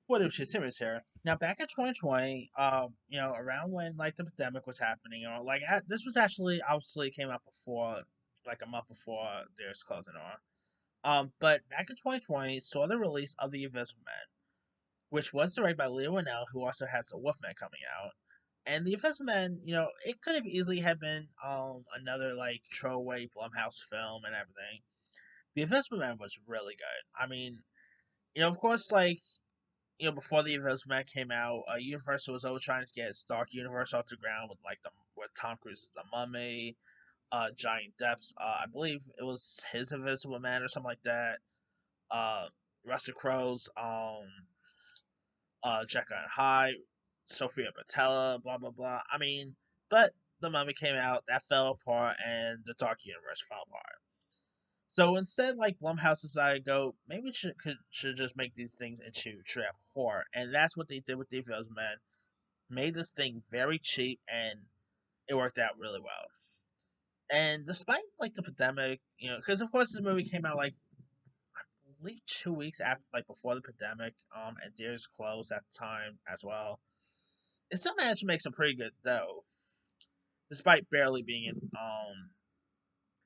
What if she's serious here? Now, back in 2020, around when like the pandemic was happening, this was actually obviously came out before, like a month before there's closing on. But back in 2020, saw the release of The Invisible Man, which was directed by Leah Whannell, who also has The Wolfman coming out. And The Invisible Man, it could have easily have been another like throwaway Blumhouse film and everything. The Invisible Man was really good. I mean, of course, like before the Invisible Man came out, Universal was always trying to get its Dark Universe off the ground with Tom Cruise's The Mummy, Johnny Depp's, I believe it was his Invisible Man or something like that. Uh, Russell Crowe's Jekyll and Hyde, Sophia Botella, blah blah blah. I mean, but The Mummy came out, that fell apart, and the Dark Universe fell apart. So instead, like Blumhouse decided, go maybe should just make these things into trap horror, and that's what they did with The Invisible Man. Made this thing very cheap, and it worked out really well. And despite like the pandemic, because of course this movie came out like I believe 2 weeks after, like before the pandemic, and theaters closed at the time as well. It still managed to make some pretty good dough, despite barely being in.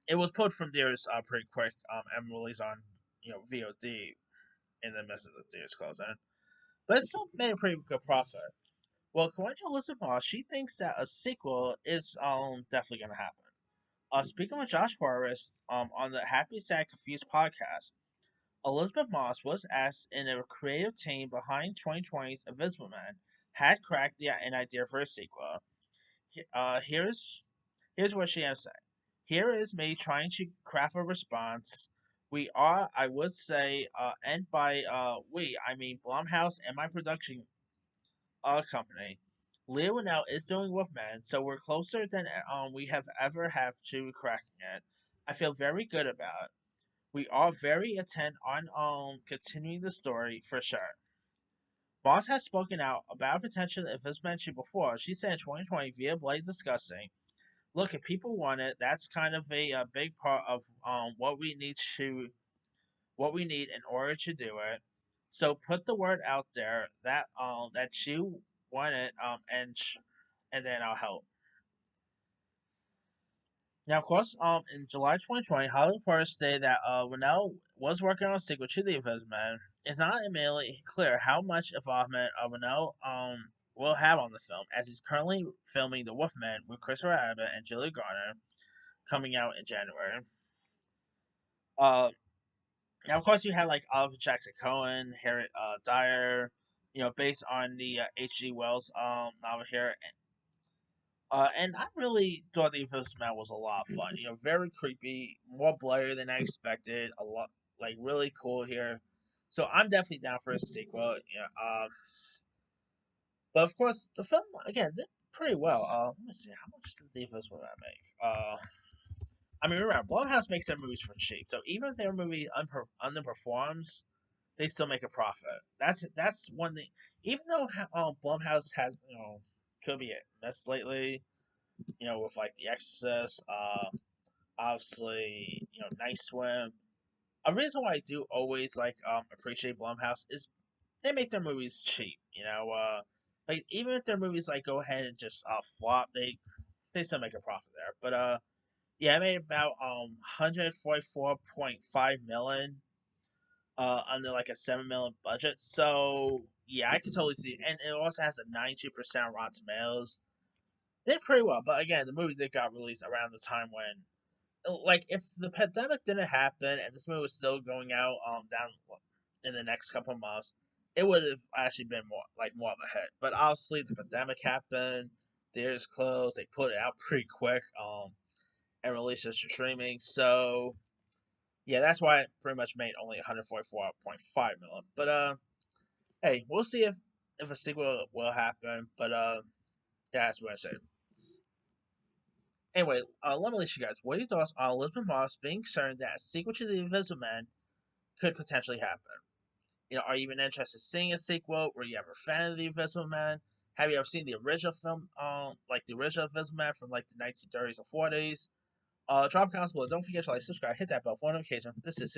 It was pulled from theaters pretty quick, and released on VOD in the midst of the theaters closing, but it still made a pretty good profit. Well, according to Elisabeth Moss, she thinks that a sequel is definitely going to happen. Speaking with Josh Forrest on the Happy Sad Confused podcast, Elizabeth Moss was asked if a creative team behind 2020's Invisible Man had cracked an idea for a sequel. Here's what she had to say. Here is me trying to craft a response. We are, I would say, and by we, I mean Blumhouse and my production company. Leo now is doing Wolfman, so we're closer than we have ever have to cracking it. I feel very good about it. We are very intent on continuing the story for sure. Boss has spoken out about potential if it's mentioned before. She said in 2020 via Blade discussing, look, if people want it, that's kind of a big part of what we need in order to do it. So put the word out there that you want it and then I'll help. Now, of course, in July 2020, Hollywood Reporter stated that Winnell was working on a sequel to The Invisible Man. It's not immediately clear how much involvement Winnell will have on the film, as he's currently filming The Wolfman with Christopher Abbott and Julia Garner, coming out in January. Uh, Now, of course, you had like Oliver Jackson Cohen, Harriet Dyer, based on the H.G. Wells novel here. And I really thought The Invisible Man was a lot of fun. Very creepy, more blurry than I expected. A lot, like really cool here. So I'm definitely down for a sequel. But of course, the film again did pretty well. Let me see, how much did The Invisible Man make? I mean, remember, Blumhouse makes their movies for cheap. So even if their movie underperforms, they still make a profit. That's one thing. Even though Blumhouse has could be missed lately, with like The Exorcist, obviously Night Swim. A reason why I do always like appreciate Blumhouse is they make their movies cheap. Like even if their movies like go ahead and just flop, they still make a profit there. But yeah, I made about 144.5 million under like a 7 million budget. So yeah, I can totally see, and it also has a 92% Rotten Tomatoes. Did pretty well, but again, the movie did got released around the time when, like, if the pandemic didn't happen and this movie was still going out down in the next couple of months, it would have actually been more of a hit. But obviously, the pandemic happened, theaters closed, they put it out pretty quick and released it to streaming. So yeah, that's why it pretty much made only 144.5 million. But hey, we'll see if a sequel will happen. But yeah, that's what I said. Anyway, let me let you guys. What are your thoughts on Elizabeth Moss being concerned that a sequel to The Invisible Man could potentially happen? Are you even interested in seeing a sequel? Were you ever a fan of The Invisible Man? Have you ever seen the original film, like the original Invisible Man from like the 1930s or 40s? Drop comments below. Don't forget to like, subscribe, hit that bell for notification. This is